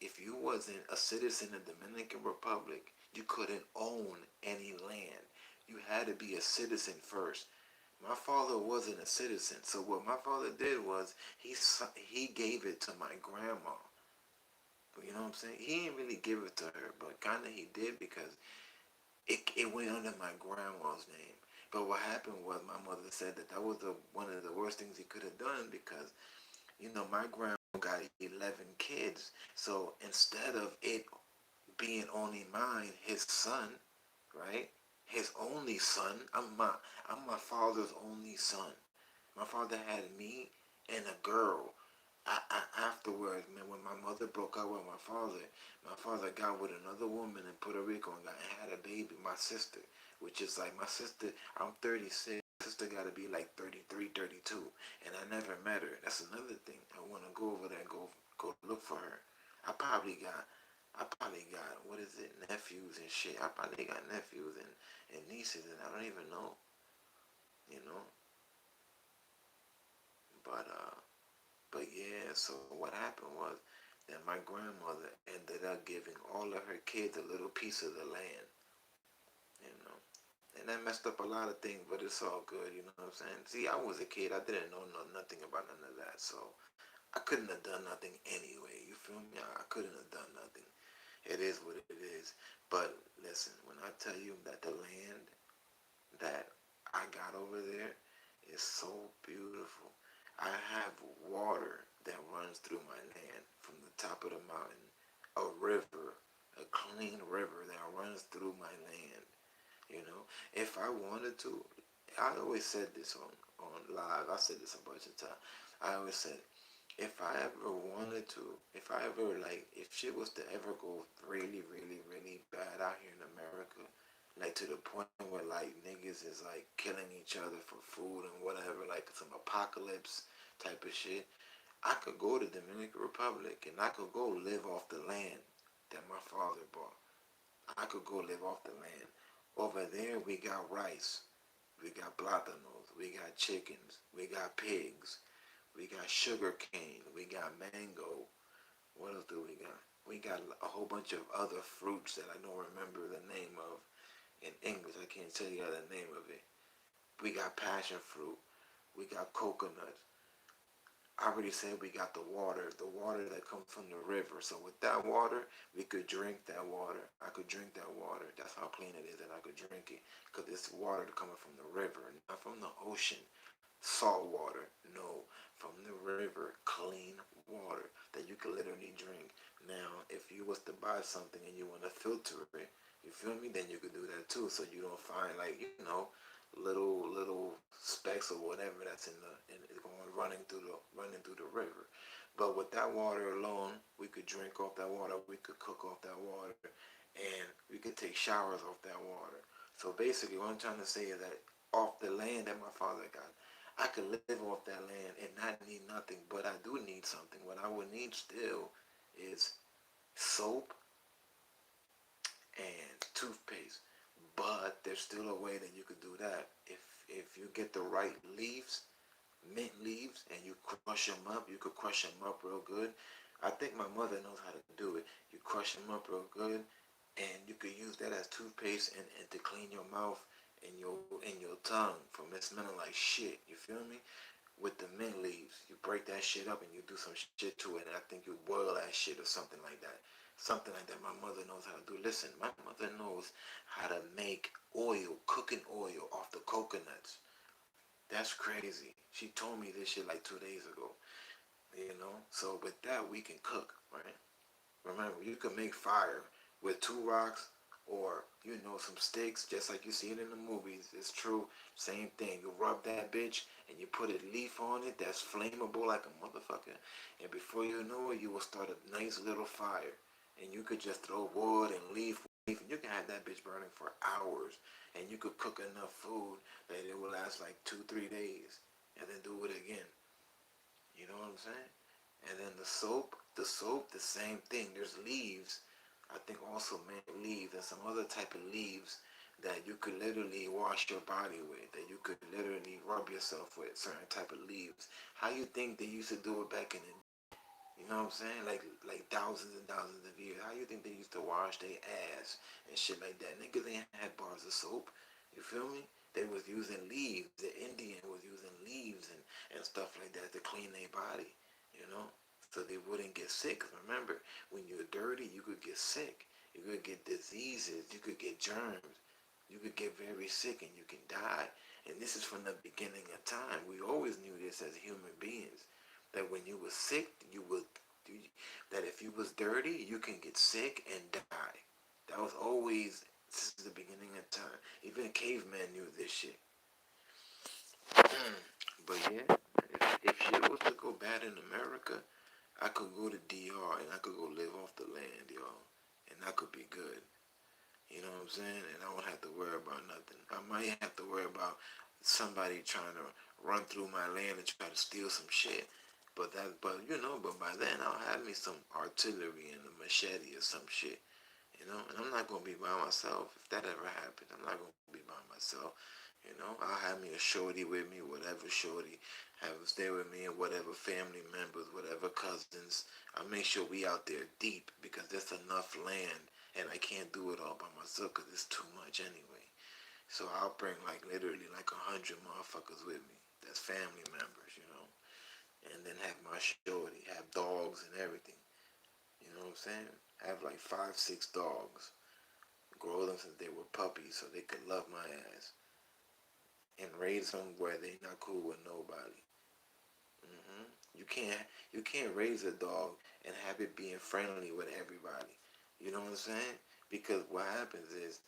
if you wasn't a citizen of the Dominican Republic, you couldn't own any land. You had to be a citizen first. My father wasn't a citizen, so what my father did was he gave it to my grandma. You know what I'm saying? He didn't really give it to her, but kind of he did because it went under my grandma's name. But what happened was my mother said that was one of the worst things he could have done because my grandma got 11 kids. So instead of it being only mine, his son, right? His only son. I'm my father's only son. My father had me and a girl. Afterwards, man, when my mother broke up with my father got with another woman in Puerto Rico and had a baby, my sister, which is like my sister. I'm 36. My sister got to be like 33, 32, and I never met her. That's another thing. I want to go over there and go look for her. I probably got I probably got, what is it, nephews and shit. I probably got nephews and nieces and I don't even know, you know. But yeah, so what happened was that my grandmother ended up giving all of her kids a little piece of the land, you know. And that messed up a lot of things, but it's all good, you know what I'm saying? See, I was a kid, I didn't know nothing about none of that, so I couldn't have done nothing anyway, you feel me? I couldn't have done nothing. It is what it is. But listen, when I tell you that the land that I got over there is so beautiful. I have water that runs through my land from the top of the mountain, a river, a clean river that runs through my land. You know, if I wanted to, I always said this on live. I said this a bunch of times. I always said, if I ever wanted to, if I ever if shit was to ever go really, really, really bad out here in America, like to the point where like niggas is like killing each other for food and whatever, like some apocalypse type of shit, I could go to Dominican Republic and I could go live off the land that my father bought. I could go live off the land. Over there we got rice, we got plátanos, we got chickens, we got pigs, we got sugar cane, we got mango. What else do we got? We got a whole bunch of other fruits that I don't remember the name of in English. I can't tell you the name of it. We got passion fruit. We got coconuts. I already said we got the water that comes from the river. So with that water, we could drink that water. I could drink that water. That's how clean it is, and I could drink it because it's water coming from the river, not from the ocean. Salt water, no, from the river, clean water that you can literally drink. Now, if you was to buy something and you want to filter it, you feel me? Then you could do that too, so you don't find little specks or whatever that's going running through the river. But with that water alone, we could drink off that water, we could cook off that water, and we could take showers off that water. So basically, what I'm trying to say is that off the land that my father got, I could live off that land and not need nothing, but I do need something. What I would need still is soap and toothpaste. But there's still a way that you could do that. If you get the right leaves, mint leaves, and you crush them up, you could crush them up real good. I think my mother knows how to do it. You crush them up real good, and you could use that as toothpaste and to clean your mouth and your tongue from it smelling like shit. You feel me? With the mint leaves, you break that shit up and you do some shit to it, and I think you boil that shit or something like that. Something like that. My mother knows how to do. Listen, my mother knows how to make oil, cooking oil off the coconuts. That's crazy. She told me this shit like 2 days ago. So with that we can cook, right? Remember, you can make fire with two rocks, or some sticks, just like you see it in the movies. It's true. Same thing. You rub that bitch and you put a leaf on it that's flammable like a motherfucker, and before you know it, you will start a nice little fire, and you could just throw wood and leaf, and you can have that bitch burning for hours, and you could cook enough food that it will last like 2-3 days, and then do it again. You know what I'm saying? And then the soap, the same thing. There's leaves, I think also mint leaves and some other type of leaves that you could literally wash your body with, that you could literally rub yourself with, certain type of leaves. How you think they used to do it back in the, you know what I'm saying? Like thousands and thousands of years. How you think they used to wash their ass and shit like that? Niggas ain't had bars of soap. You feel me? They was using leaves. The Indian was using leaves and stuff like that to clean their body, you know? So they wouldn't get sick. 'Cause remember, when you're dirty, you could get sick. You could get diseases. You could get germs. You could get very sick and you can die. And this is from the beginning of time. We always knew this as human beings, that when you were sick, that if you was dirty, you can get sick and die. That was always since the beginning of time. Even cavemen knew this shit. But yeah, if shit was to go bad in America, I could go to DR and I could go live off the land, y'all, and I could be good. You know what I'm saying? And I won't have to worry about nothing. I might have to worry about somebody trying to run through my land and try to steal some shit. But by then I'll have me some artillery and a machete or some shit. And I'm not gonna be by myself. If that ever happens, I'm not gonna be by myself. I'll have me a shorty with me, whatever shorty, have them stay with me, and whatever family members, whatever cousins. I make sure we out there deep because there's enough land, and I can't do it all by myself because it's too much anyway. So I'll bring like literally like 100 motherfuckers with me. That's family members. And then have my shorty, have dogs and everything. You know what I'm saying? Have like 5, 6 dogs. Grow them since they were puppies so they could love my ass. And raise them where they not cool with nobody. hmm You can't you can't raise a dog and have it being friendly with everybody. You know what I'm saying? Because what happens is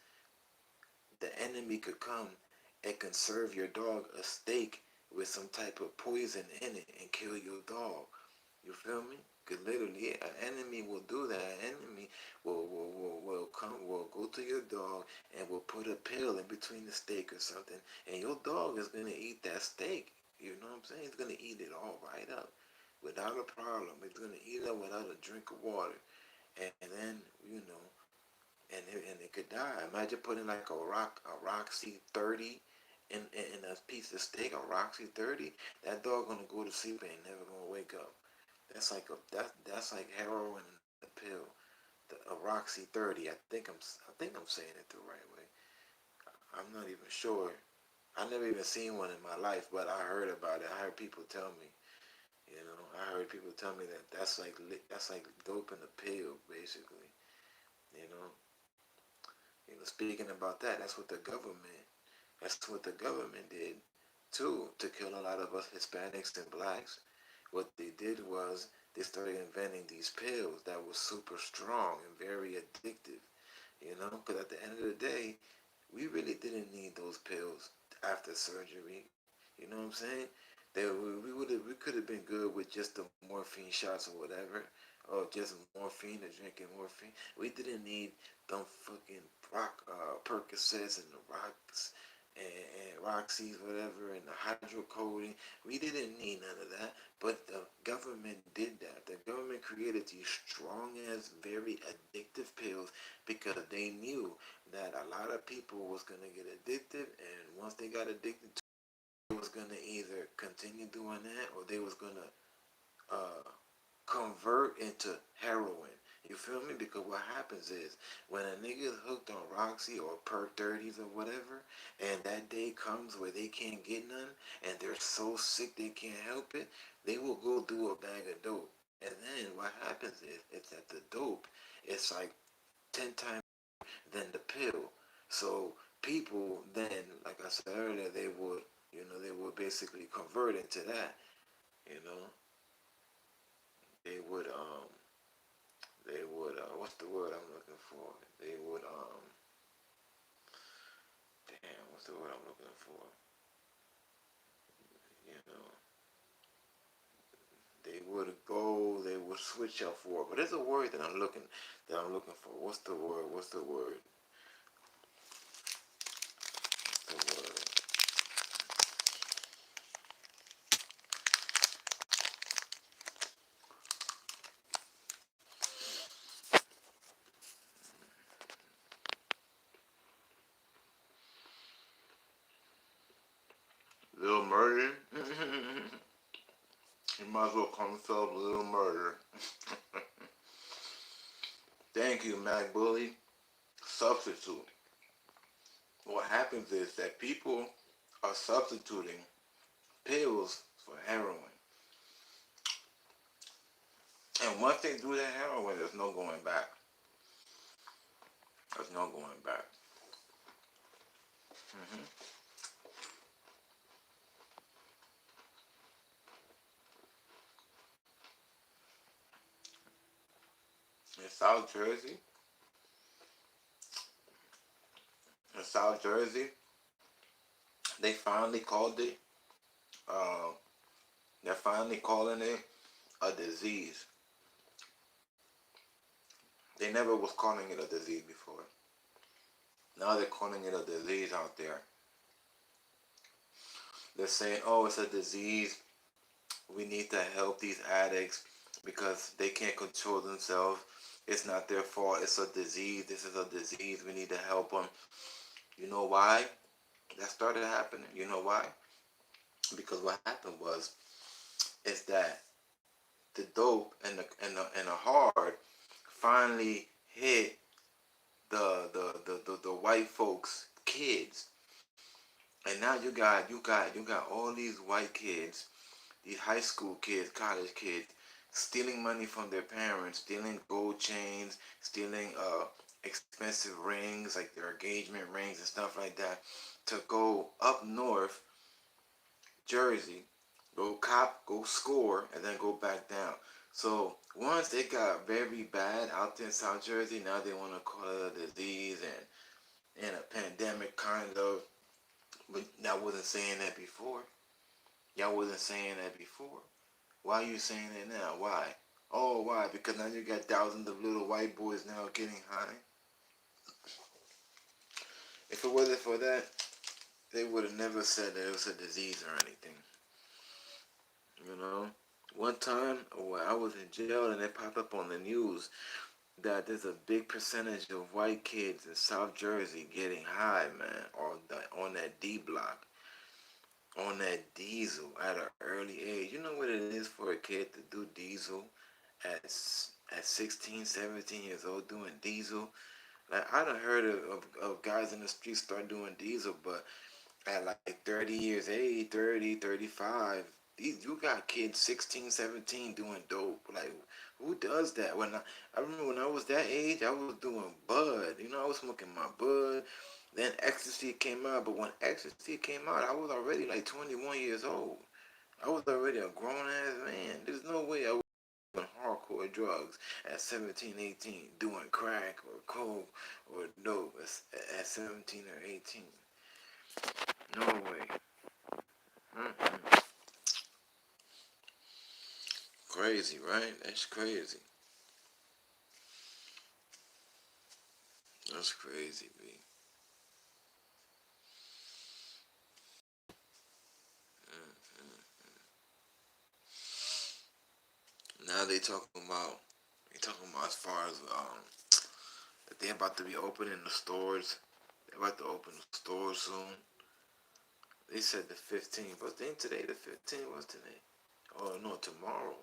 the enemy could come and can serve your dog a steak with some type of poison in it and kill your dog. You feel me? Because literally, an enemy will do that. An enemy will go to your dog and will put a pill in between the steak or something, and your dog is gonna eat that steak. You know what I'm saying? It's gonna eat it all right up, without a problem. It's gonna eat it without a drink of water, and then and it could die. Imagine putting like a Roxy 30 in a piece of steak, a Roxy 30. That dog gonna go to sleep and ain't never gonna wake up. That's like heroin in a pill. A Roxy 30. I think I'm saying it the right way. I'm not even sure. I never even seen one in my life, but I heard about it. I heard people tell me. I heard people tell me that that's like dope in a pill, basically. You know. Speaking about that, that's what the government did too, to kill a lot of us Hispanics and blacks. What they did was they started inventing these pills that were super strong and very addictive. Because at the end of the day, we really didn't need those pills after surgery. You know what I'm saying? We could have been good with just the morphine shots or whatever, or just morphine or drinking morphine. We didn't need them fucking Percocets and the rocks and Roxy's whatever and the hydrocodone. We didn't need none of that, but the government did that. The government created these strong as very addictive pills because they knew that a lot of people was gonna get addicted, and once they got addicted to it, they was gonna either continue doing that or they was gonna uh, convert into heroin. You feel me? Because what happens is when a nigga is hooked on Roxy or Perk 30s or whatever, and that day comes where they can't get none, and they're so sick they can't help it, they will go do a bag of dope. And then what happens is it's that the dope, it's like 10 times than the pill. So people then, like I said earlier, they would basically convert into that. You know, they would what's the word I'm looking for? They would what's the word I'm looking for? You know, they would go, they would switch up for it. But there's a word that I'm looking for. What's the word? What's the word? What's the word? Little murder. You might as well call himself Little Murder. Thank you, Mac Bully. Substitute. What happens is that people are substituting pills for heroin. And once they do that heroin, there's no going back. There's no going back. hmm In South Jersey, in South Jersey, they finally called it. Uh, they're finally calling it a disease. They never was calling it a disease before. Now they're calling it a disease out there. They're saying, "Oh, it's a disease. We need to help these addicts because they can't control themselves. It's not their fault. It's a disease. This is a disease. We need to help them." You know why that started happening? You know why? Because what happened was is that the dope and the hard finally hit the white folks kids, and now you got all these white kids, these high school kids, college kids, stealing money from their parents, stealing gold chains, stealing expensive rings like their engagement rings and stuff like that, to go up north Jersey, go cop, go score, and then go back down. So once it got very bad out there in South Jersey, now they want to call it a disease and a pandemic kind of. But y'all wasn't saying that before. Y'all wasn't saying that before. Why are you saying that now? Why? Oh, why? Because now you got thousands of little white boys now getting high. If it wasn't for that, they would have never said that it was a disease or anything. You know? One time, when I was in jail and it popped up on the news that there's a big percentage of white kids in South Jersey getting high, man, on that D block, on that diesel at an early age. You know what it is for a kid to do diesel at at 16, 17 years old doing diesel? Like, I done heard of guys in the street start doing diesel, but at like 30 years age, 30, 35, you got kids 16, 17 doing dope. Like, who does that? I remember when I was that age, I was doing bud. You know, I was smoking my bud. Then ecstasy came out, but when ecstasy came out, I was already like 21 years old. I was already a grown ass man. There's no way I was doing hardcore drugs at 17, 18, doing crack or coke or dope at 17 or 18. No way. Mm-mm. Crazy, right? That's crazy. That's crazy, B. Now they talking about as far as that they about to be opening the stores. They about to open the stores soon. They said the 15th, but then today the 15th was today. Oh no, tomorrow.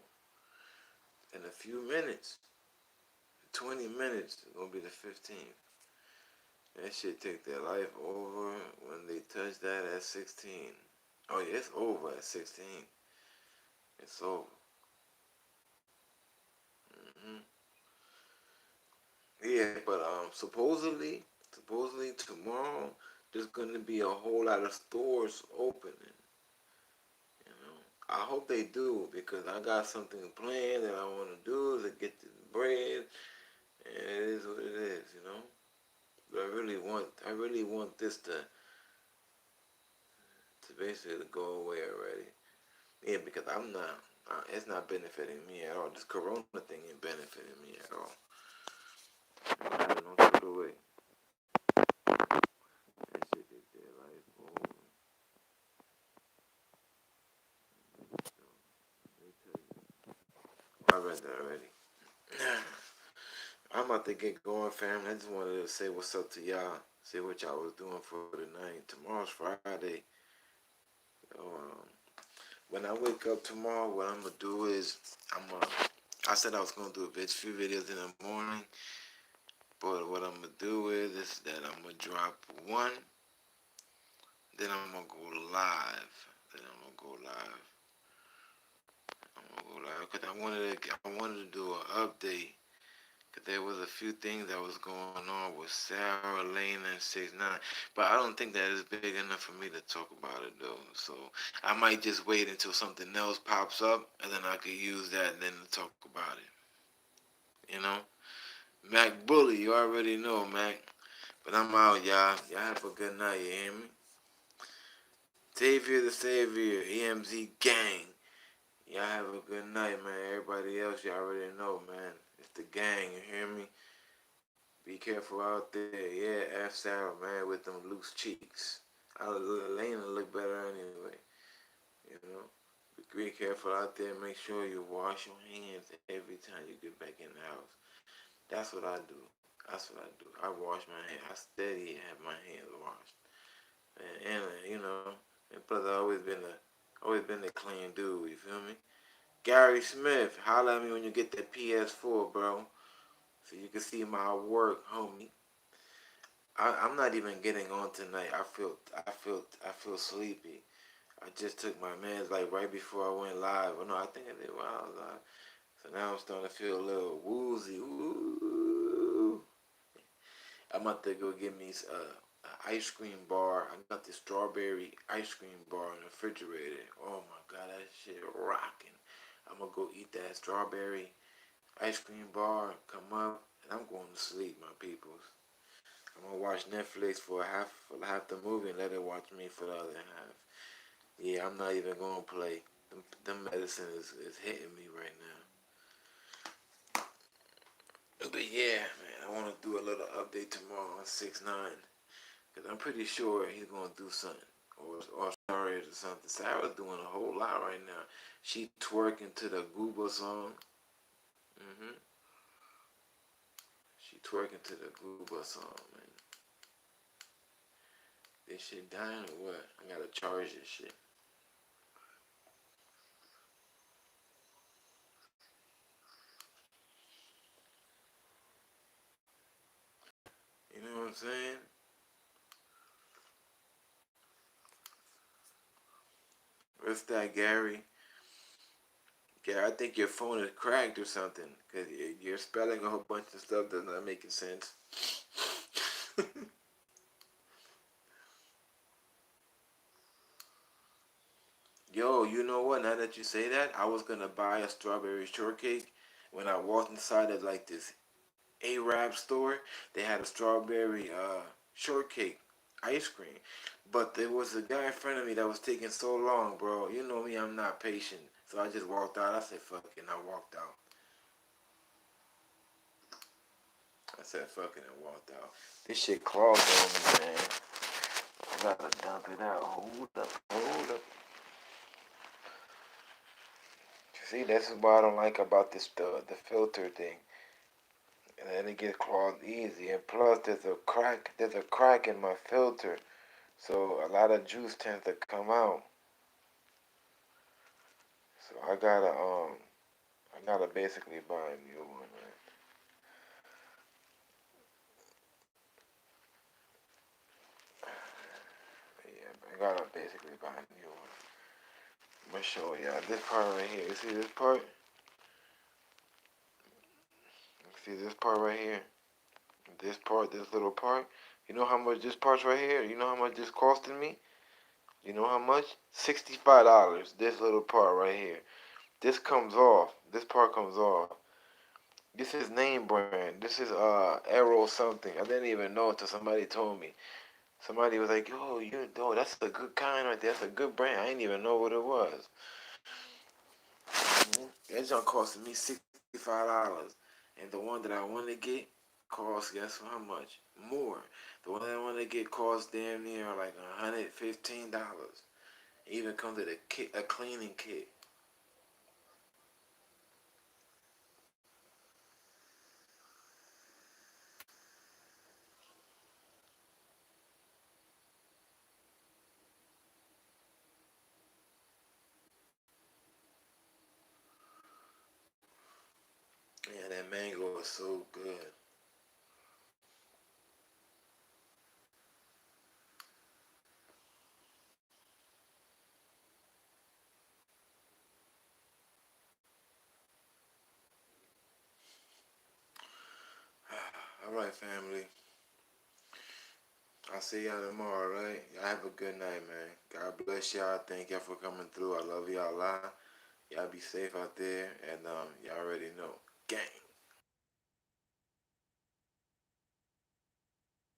In a few minutes, 20 minutes, it's gonna be the 15th. That shit take their life over when they touch that at 16. Oh yeah, it's over at 16. It's over. hmm Yeah, but supposedly tomorrow there's gonna be a whole lot of stores opening. You know, I hope they do because I got something planned that I want to do to get the bread, and it is what it is. You know, but I really want this basically go away already. Yeah, because I'm not. It's not benefiting me at all. This Corona thing ain't benefiting me at all. I don't know through the way. That shit is their life. Oh, they tell you. I read that already. I'm about to get going, family. I just wanted to say what's up to y'all. See what y'all was doing for the night. Tomorrow's Friday. Um, when I wake up tomorrow, what I'm gonna do is I said I was gonna do a few videos in the morning, but what I'm gonna do is that I'm gonna drop one, then I'm gonna go live. Then I'm gonna go live. I'm gonna go live because I wanted to do an update. Cause there was a few things that was going on with Sarah Lane and 6ix9ine, but I don't think that is big enough for me to talk about it though. So I might just wait until something else pops up, and then I could use that and then to talk about it. You know, Mac Bully, you already know Mac. But I'm out, y'all. Y'all have a good night. You hear me? Savior the Savior, EmZ Gang. Y'all have a good night, man. Everybody else, you already know, man. It's the gang. You hear me? Be careful out there. Yeah, F Sarah, man, with them loose cheeks. Lena look better anyway. You know? Be careful out there. Make sure you wash your hands every time you get back in the house. That's what I do. That's what I do. I wash my hands. I steady have my hands washed. And you know, and plus I always been a clean dude. You feel me? Gary Smith, holla at me when you get that PS4, bro, so you can see my work, homie. I'm not even getting on tonight. I feel sleepy. I just took my meds like right before I went live. Well, no, I think I did while I was live. So now I'm starting to feel a little woozy. Ooh. I'm about to go get me an ice cream bar. I got this strawberry ice cream bar in the refrigerator. Oh my god, that shit rocking. I'm gonna go eat that strawberry ice cream bar, come up, and I'm going to sleep, my peoples. I'm gonna watch Netflix for half the movie and let it watch me for the other half. Yeah, I'm not even gonna play. Them medicine is hitting me right now. But yeah, man, I want to do a little update tomorrow on 6ix9ine. Because I'm pretty sure he's going to do something. Or sorry or something. Sarah's doing a whole lot right now. She twerking to the Gooba song. hmm She twerking to the Gooba song, man. This shit dying or what? I gotta charge this shit. You know what I'm saying? What's that, Gary? Gary, I think your phone is cracked or something. Because you're spelling a whole bunch of stuff that's not making sense. Yo, you know what? Now that you say that, I was gonna buy a strawberry shortcake. When I walked inside of like this Arab store, they had a strawberry shortcake ice cream. But there was a guy in front of me that was taking so long, bro. You know me, I'm not patient. So I just walked out. I said, fuck it, and I walked out. I said, fuck it, and walked out. This shit clogged on me, man. I gotta dump it out. Hold up, hold up. See, this is what I don't like about this the filter thing. And then it gets clogged easy. And plus, there's a crack in my filter, so a lot of juice tends to come out. So I gotta basically buy a new one, man. Yeah, I gotta basically buy a new one. I'm gonna show y'all this part right here. You see this part? You see this part right here? This part, this little part. You know how much this part's right here? You know how much this costing me? You know how much? $65. This little part right here. This comes off. This part comes off. This is name brand. This is Arrow something. I didn't even know until somebody told me. Somebody was like, "Yo, you know, that's a good kind right there. That's a good brand." I didn't even know what it was. That junk costed me $65, and the one that I want to get cost guess how much more. The one that I want to get cost damn near like $115. Even comes with a cleaning kit. Yeah, that mango is so good. All right, family. I'll see y'all tomorrow, right? Y'all have a good night, man. God bless y'all. Thank y'all for coming through. I love y'all a lot. Y'all be safe out there, and y'all already know. Gang.